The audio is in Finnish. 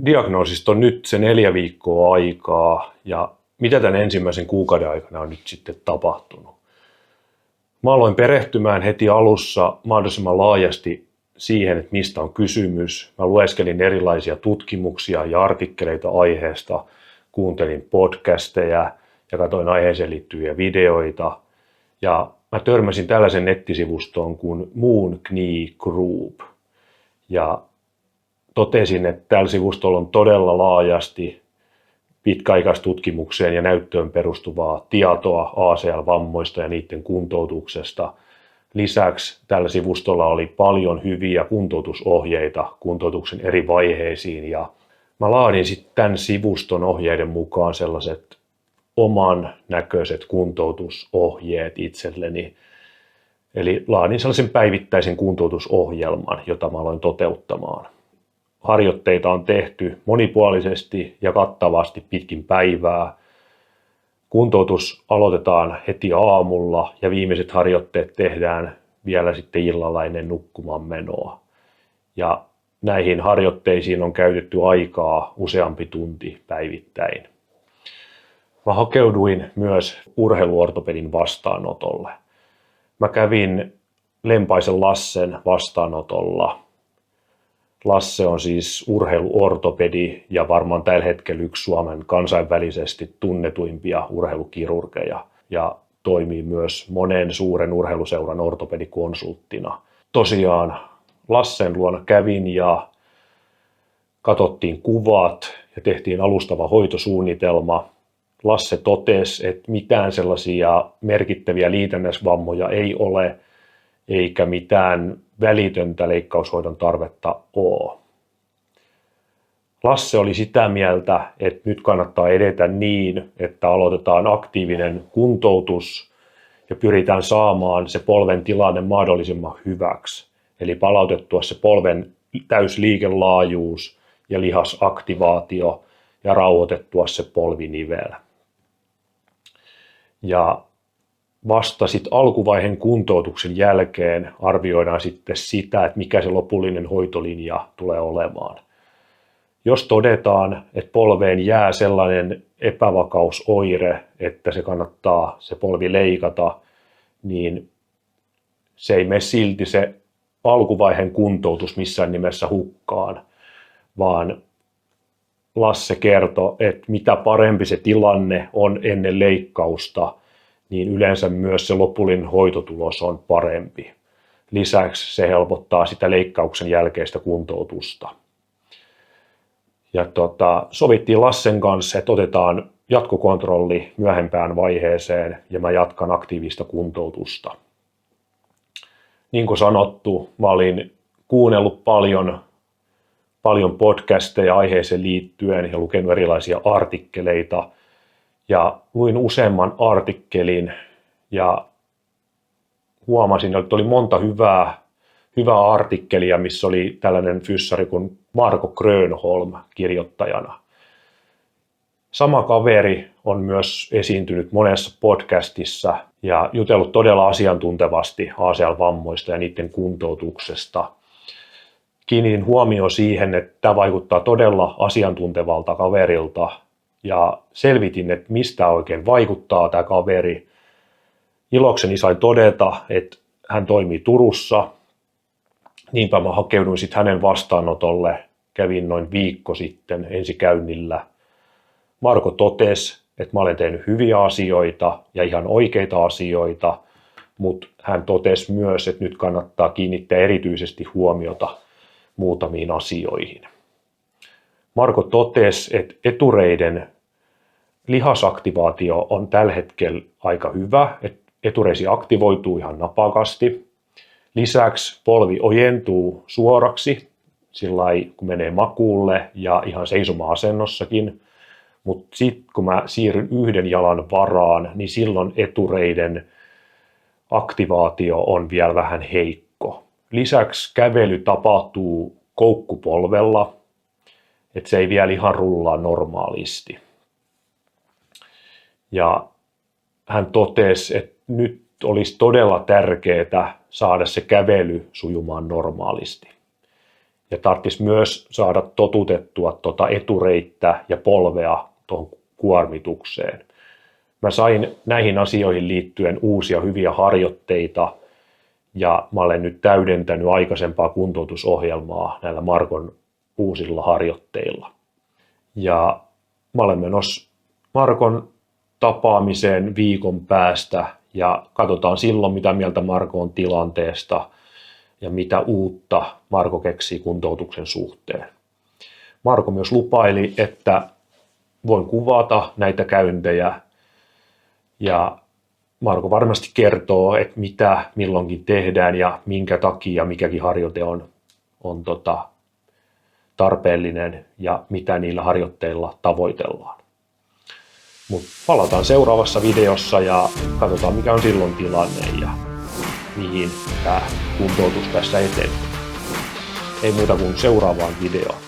Diagnoosista on nyt se 4 viikkoa aikaa ja mitä tämän ensimmäisen kuukauden aikana on nyt sitten tapahtunut. Mä aloin perehtymään heti alussa mahdollisimman laajasti siihen, että mistä on kysymys. Mä lueskelin erilaisia tutkimuksia ja artikkeleita aiheesta, kuuntelin podcasteja ja katsoin aiheeseen liittyviä videoita. Ja mä törmäsin tällaisen nettisivuston kuin Moon Knee Group. Ja totesin, että tällä sivustolla on todella laajasti pitkäaikaistutkimukseen ja näyttöön perustuvaa tietoa ACL-vammoista ja niiden kuntoutuksesta. Lisäksi tällä sivustolla oli paljon hyviä kuntoutusohjeita kuntoutuksen eri vaiheisiin ja mä laadin sitten tämän sivuston ohjeiden mukaan sellaiset oman näköiset kuntoutusohjeet itselleni. Eli laadin sellaisen päivittäisen kuntoutusohjelman, jota mä aloin toteuttamaan. Harjoitteita on tehty monipuolisesti ja kattavasti pitkin päivää. Kuntoutus aloitetaan heti aamulla ja viimeiset harjoitteet tehdään vielä sitten illalla ennen nukkumaan menoa. Ja näihin harjoitteisiin on käytetty aikaa useampi tunti päivittäin. Mä hakeuduin myös urheiluortopedin vastaanotolle. Mä kävin Lempaisen Lassen vastaanotolla. Lasse on siis urheiluortopedi ja varmaan tällä hetkellä yksi Suomen kansainvälisesti tunnetuimpia urheilukirurgeja ja toimii myös monen suuren urheiluseuran ortopedikonsulttina. Tosiaan Lassen luona kävin ja katsottiin kuvat ja tehtiin alustava hoitosuunnitelma. Lasse totesi, että mitään sellaisia merkittäviä liitännäisvammoja ei ole, eikä mitään välitöntä leikkaushoidon tarvetta ole. Lasse oli sitä mieltä, että nyt kannattaa edetä niin, että aloitetaan aktiivinen kuntoutus ja pyritään saamaan se polven tilanne mahdollisimman hyväksi. Eli palautettua se polven täysliikelaajuus ja lihasaktivaatio ja rauhoitettua se polvinivel. Ja vasta sitten alkuvaiheen kuntoutuksen jälkeen arvioidaan sitten sitä, että mikä se lopullinen hoitolinja tulee olemaan. Jos todetaan, että polveen jää sellainen epävakausoire, että se kannattaa se polvi leikata, niin se ei mene silti se alkuvaiheen kuntoutus missään nimessä hukkaan, vaan Lasse kertoi, että mitä parempi se tilanne on ennen leikkausta, niin yleensä myös se lopullinen hoitotulos on parempi. Lisäksi se helpottaa sitä leikkauksen jälkeistä kuntoutusta. Ja sovittiin Lassen kanssa, että otetaan jatkokontrolli myöhempään vaiheeseen ja mä jatkan aktiivista kuntoutusta. Niin kuin sanottu, mä olin kuunnellut paljon podcasteja aiheeseen liittyen ja lukenut erilaisia artikkeleita. Ja luin useamman artikkelin ja huomasin, että oli monta hyvää artikkelia, missä oli tällainen fyssari kuin Marko Grönholm kirjoittajana. Sama kaveri on myös esiintynyt monessa podcastissa ja jutellut todella asiantuntevasti ACL-vammoista ja niiden kuntoutuksesta. Kiinnitin huomioon siihen, että tämä vaikuttaa todella asiantuntevalta kaverilta ja selvitin, että mistä oikein vaikuttaa tämä kaveri. Ilokseni sain todeta, että hän toimii Turussa. Niinpä mä hakeuduin sitten hänen vastaanotolle. Kävin noin viikko sitten ensikäynnillä. Marko totesi, että mä olen tehnyt hyviä asioita ja ihan oikeita asioita, mutta hän totesi myös, että nyt kannattaa kiinnittää erityisesti huomiota muutamiin asioihin. Marko totesi, että etureiden lihasaktivaatio on tällä hetkellä aika hyvä, että etureisi aktivoituu ihan napakasti. Lisäksi polvi ojentuu suoraksi, sillai kun menee makuulle ja ihan seisoma-asennossakin. Mutta sitten kun mä siirryn yhden jalan varaan, niin silloin etureiden aktivaatio on vielä vähän heikko. Lisäksi kävely tapahtuu koukkupolvella, että se ei vielä ihan rullaa normaalisti. Ja hän totesi, että nyt olisi todella tärkeää saada se kävely sujumaan normaalisti. Ja tarvitsisi myös saada totutettua etureittä ja polvea tuohon kuormitukseen. Mä sain näihin asioihin liittyen uusia hyviä harjoitteita ja mä olen nyt täydentänyt aikaisempaa kuntoutusohjelmaa näillä Markon uusilla harjoitteilla. Ja mä olen menossa Markon tapaamiseen viikon päästä ja katsotaan silloin, mitä mieltä Marko on tilanteesta ja mitä uutta Marko keksii kuntoutuksen suhteen. Marko myös lupaili, että voin kuvata näitä käyntejä ja Marko varmasti kertoo, että mitä milloinkin tehdään ja minkä takia mikäkin harjoite on tarpeellinen ja mitä niillä harjoitteilla tavoitellaan. Mutta palataan seuraavassa videossa ja katsotaan mikä on silloin tilanne ja mihin tämä kuntoutus tässä etenee. Ei muuta kuin seuraavaan videoon.